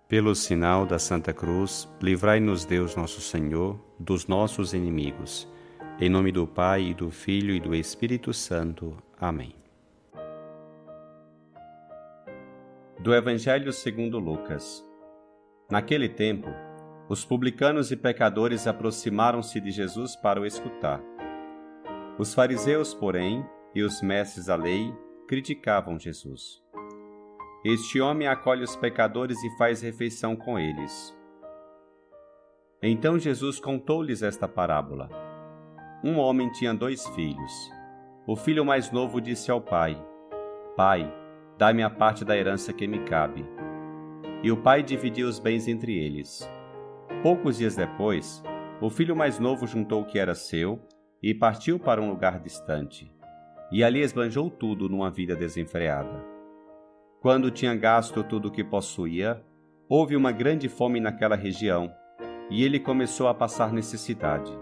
Pelo sinal da Santa Cruz, livrai-nos Deus nosso Senhor dos nossos inimigos. Em nome do Pai, e do Filho e do Espírito Santo. Amém. Do Evangelho segundo Lucas. Naquele tempo, os publicanos e pecadores aproximaram-se de Jesus para o escutar. Os fariseus, porém, e os mestres da lei criticavam Jesus. Este homem acolhe os pecadores e faz refeição com eles. Então Jesus contou-lhes esta parábola. Um homem tinha 2 filhos. O filho mais novo disse ao pai: Pai, dá-me a parte da herança que me cabe. E o pai dividiu os bens entre eles. Poucos dias depois, o filho mais novo juntou o que era seu e partiu para um lugar distante. E ali esbanjou tudo numa vida desenfreada. Quando tinha gasto tudo o que possuía, houve uma grande fome naquela região, e ele começou a passar necessidade.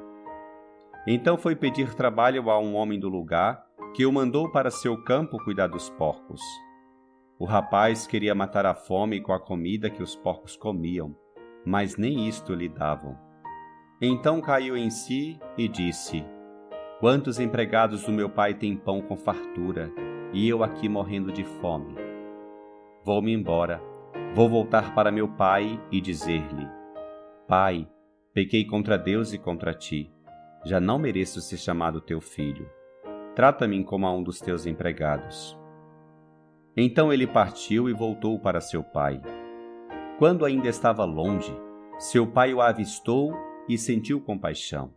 Então foi pedir trabalho a um homem do lugar, que o mandou para seu campo cuidar dos porcos. O rapaz queria matar a fome com a comida que os porcos comiam, mas nem isto lhe davam. Então caiu em si e disse: Quantos empregados do meu pai têm pão com fartura, e eu aqui morrendo de fome? Vou-me embora, vou voltar para meu pai e dizer-lhe: Pai, pequei contra Deus e contra ti. Já não mereço ser chamado teu filho. Trata-me como a um dos teus empregados. Então ele partiu e voltou para seu pai. Quando ainda estava longe, seu pai o avistou e sentiu compaixão.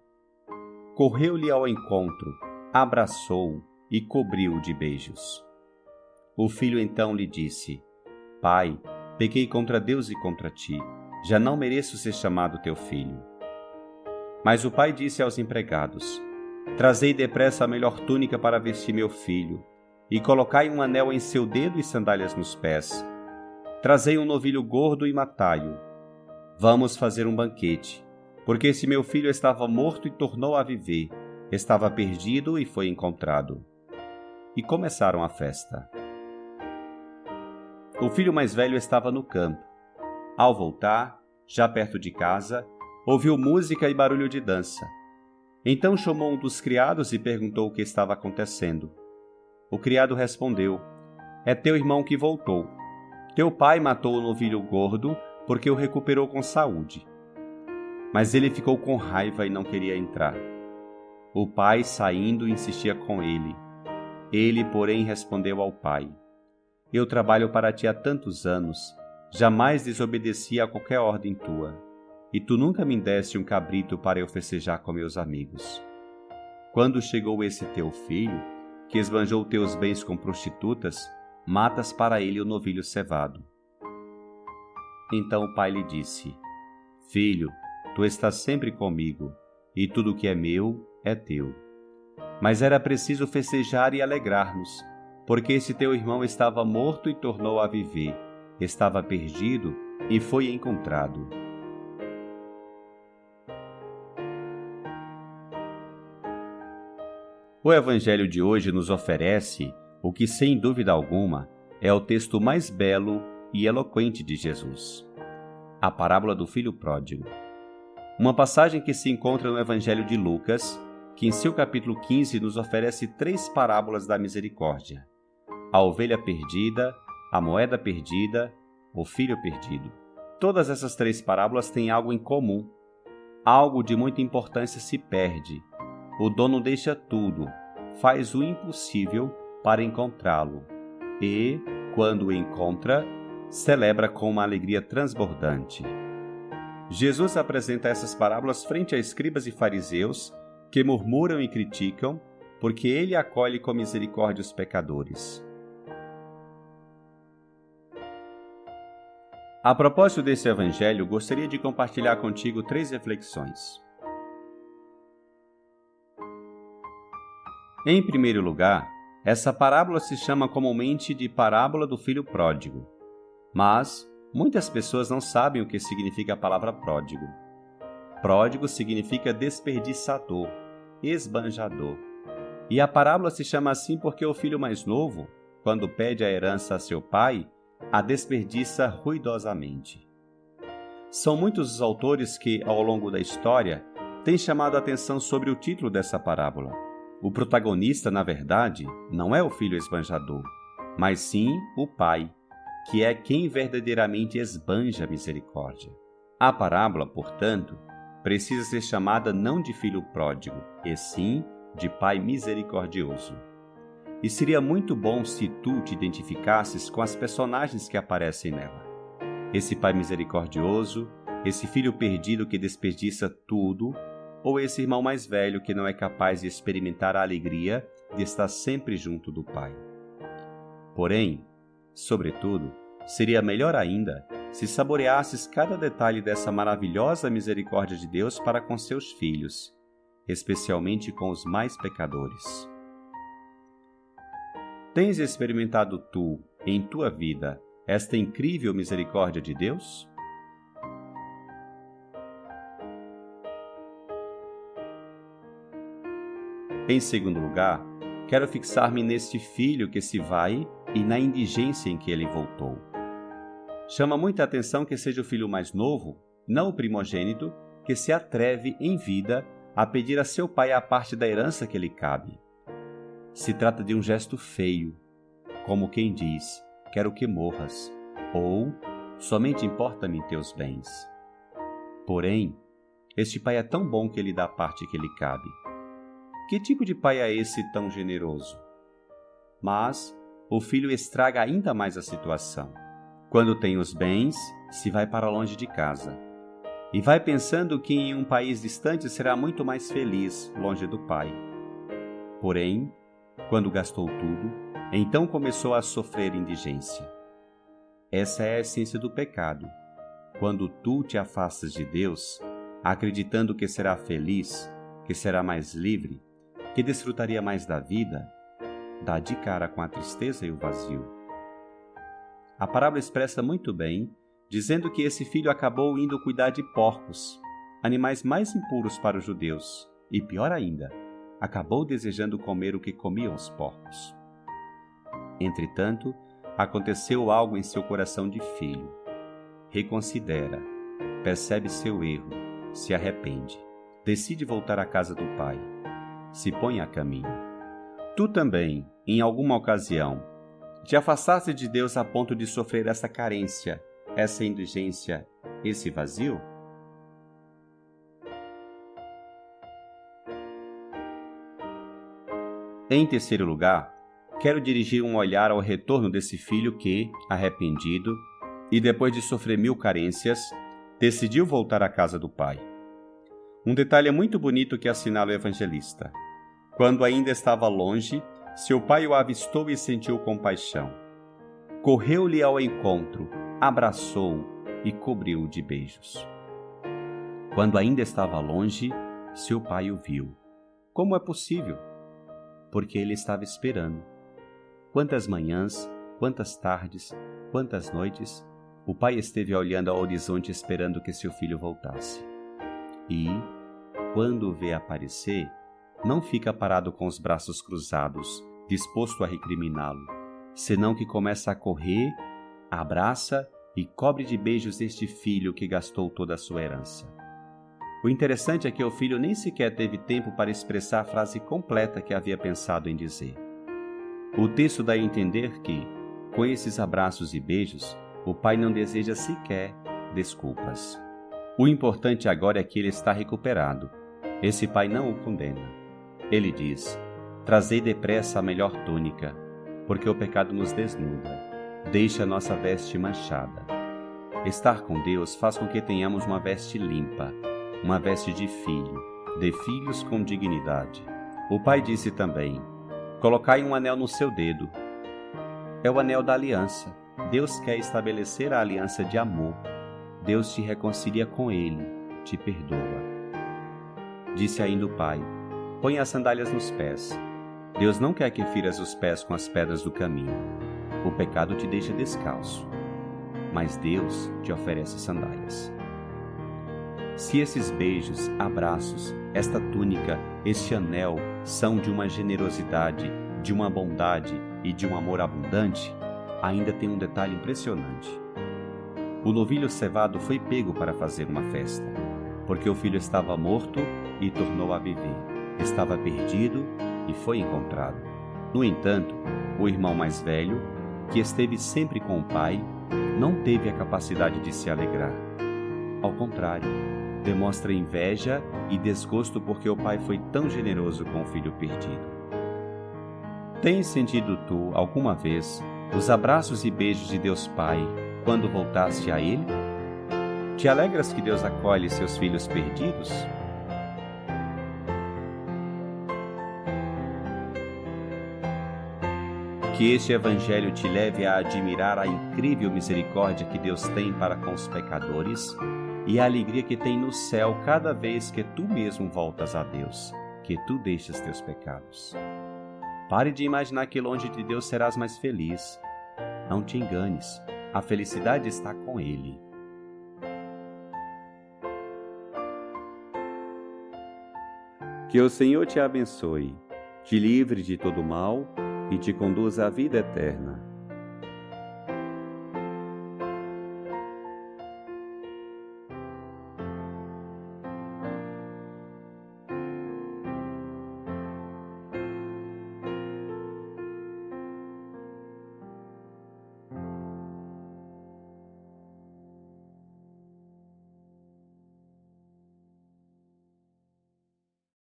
Correu-lhe ao encontro, abraçou-o e cobriu-o de beijos. O filho então lhe disse: Pai, pequei contra Deus e contra ti. Já não mereço ser chamado teu filho. Mas o pai disse aos empregados: Trazei depressa a melhor túnica para vestir meu filho, e colocai um anel em seu dedo e sandálias nos pés. Trazei um novilho gordo e matai-o. Vamos fazer um banquete, porque esse meu filho estava morto e tornou a viver, estava perdido e foi encontrado. E começaram a festa. O filho mais velho estava no campo. Ao voltar, já perto de casa, ouviu música e barulho de dança. Então chamou um dos criados e perguntou o que estava acontecendo. O criado respondeu: É teu irmão que voltou. Teu pai matou o novilho gordo porque o recuperou com saúde. Mas ele ficou com raiva e não queria entrar. O pai, saindo, insistia com ele. Ele, porém, respondeu ao pai: Eu trabalho para ti há tantos anos, jamais desobedeci a qualquer ordem tua, e tu nunca me deste um cabrito para eu festejar com meus amigos. Quando chegou esse teu filho, que esbanjou teus bens com prostitutas, matas para ele o novilho cevado. Então o pai lhe disse: Filho, tu estás sempre comigo, e tudo o que é meu é teu. Mas era preciso festejar e alegrar-nos, porque esse teu irmão estava morto e tornou a viver, estava perdido e foi encontrado. O Evangelho de hoje nos oferece o que, sem dúvida alguma, é o texto mais belo e eloquente de Jesus: a parábola do filho pródigo. Uma passagem que se encontra no Evangelho de Lucas, que em seu capítulo 15 nos oferece 3 parábolas da misericórdia: a ovelha perdida, a moeda perdida, o filho perdido. Todas essas 3 parábolas têm algo em comum. Algo de muita importância se perde. O dono deixa tudo, faz o impossível para encontrá-lo e, quando o encontra, celebra com uma alegria transbordante. Jesus apresenta essas parábolas frente a escribas e fariseus que murmuram e criticam, porque ele acolhe com misericórdia os pecadores. A propósito desse evangelho, gostaria de compartilhar contigo 3 reflexões. Em primeiro lugar, essa parábola se chama comumente de parábola do filho pródigo, mas muitas pessoas não sabem o que significa a palavra pródigo. Pródigo significa desperdiçador, esbanjador. E a parábola se chama assim porque o filho mais novo, quando pede a herança a seu pai, a desperdiça ruidosamente. São muitos os autores que, ao longo da história, têm chamado a atenção sobre o título dessa parábola. O protagonista, na verdade, não é o filho esbanjador, mas sim o pai, que é quem verdadeiramente esbanja a misericórdia. A parábola, portanto, precisa ser chamada não de filho pródigo, e sim de pai misericordioso. E seria muito bom se tu te identificasses com as personagens que aparecem nela. Esse pai misericordioso, esse filho perdido que desperdiça tudo, ou esse irmão mais velho que não é capaz de experimentar a alegria de estar sempre junto do pai. Porém, sobretudo, seria melhor ainda se saboreasses cada detalhe dessa maravilhosa misericórdia de Deus para com seus filhos, especialmente com os mais pecadores. Tens experimentado tu, em tua vida, esta incrível misericórdia de Deus? Em segundo lugar, quero fixar-me neste filho que se vai e na indigência em que ele voltou. Chama muita atenção que seja o filho mais novo, não o primogênito, que se atreve em vida a pedir a seu pai a parte da herança que lhe cabe. Se trata de um gesto feio, como quem diz, quero que morras, ou somente importa-me teus bens. Porém, este pai é tão bom que lhe dá a parte que lhe cabe. Que tipo de pai é esse tão generoso? Mas o filho estraga ainda mais a situação. Quando tem os bens, se vai para longe de casa. E vai pensando que em um país distante será muito mais feliz, longe do pai. Porém, quando gastou tudo, então começou a sofrer indigência. Essa é a essência do pecado. Quando tu te afastas de Deus, acreditando que será feliz, que será mais livre, que desfrutaria mais da vida, dá de cara com a tristeza e o vazio. A parábola expressa muito bem, dizendo que esse filho acabou indo cuidar de porcos, animais mais impuros para os judeus, e pior ainda, acabou desejando comer o que comiam os porcos. Entretanto, aconteceu algo em seu coração de filho. Reconsidera, percebe seu erro, se arrepende, decide voltar à casa do pai, se põe a caminho. Tu também, em alguma ocasião, te afastaste de Deus a ponto de sofrer essa carência, essa indigência, esse vazio? Em terceiro lugar, quero dirigir um olhar ao retorno desse filho que, arrependido, e depois de sofrer 1000 carências, decidiu voltar à casa do pai. Um detalhe muito bonito que assinala o evangelista. Quando ainda estava longe, seu pai o avistou e sentiu compaixão. Correu-lhe ao encontro, abraçou-o e cobriu-o de beijos. Quando ainda estava longe, seu pai o viu. Como é possível? Porque ele estava esperando. Quantas manhãs, quantas tardes, quantas noites, o pai esteve olhando ao horizonte esperando que seu filho voltasse. E, quando o vê aparecer, não fica parado com os braços cruzados, disposto a recriminá-lo, senão que começa a correr, abraça e cobre de beijos este filho que gastou toda a sua herança. O interessante é que o filho nem sequer teve tempo para expressar a frase completa que havia pensado em dizer. O texto dá a entender que, com esses abraços e beijos, o pai não deseja sequer desculpas. O importante agora é que ele está recuperado. Esse pai não o condena. Ele diz: trazei depressa a melhor túnica, porque o pecado nos desnuda, deixa a nossa veste manchada. Estar com Deus faz com que tenhamos uma veste limpa, uma veste de filhos com dignidade. O pai disse também: colocai um anel no seu dedo. É o anel da aliança. Deus quer estabelecer a aliança de amor. Deus te reconcilia com Ele, te perdoa. Disse ainda o pai: põe as sandálias nos pés. Deus não quer que firas os pés com as pedras do caminho. O pecado te deixa descalço, mas Deus te oferece sandálias. Se esses beijos, abraços, esta túnica, este anel são de uma generosidade, de uma bondade e de um amor abundante, ainda tem um detalhe impressionante. o novilho cevado foi pego para fazer uma festa, porque o filho estava morto e tornou a viver, estava perdido e foi encontrado. No entanto, o irmão mais velho, que esteve sempre com o pai, não teve a capacidade de se alegrar. Ao contrário, demonstra inveja e desgosto porque o pai foi tão generoso com o filho perdido. Tens sentido tu, alguma vez, os abraços e beijos de Deus Pai quando voltaste a Ele? Te alegras que Deus acolhe seus filhos perdidos? Que este Evangelho te leve a admirar a incrível misericórdia que Deus tem para com os pecadores e a alegria que tem no céu cada vez que tu mesmo voltas a Deus, que tu deixas teus pecados. Pare de imaginar que longe de Deus serás mais feliz. Não te enganes, a felicidade está com Ele. Que o Senhor te abençoe, te livre de todo mal e te conduza à vida eterna.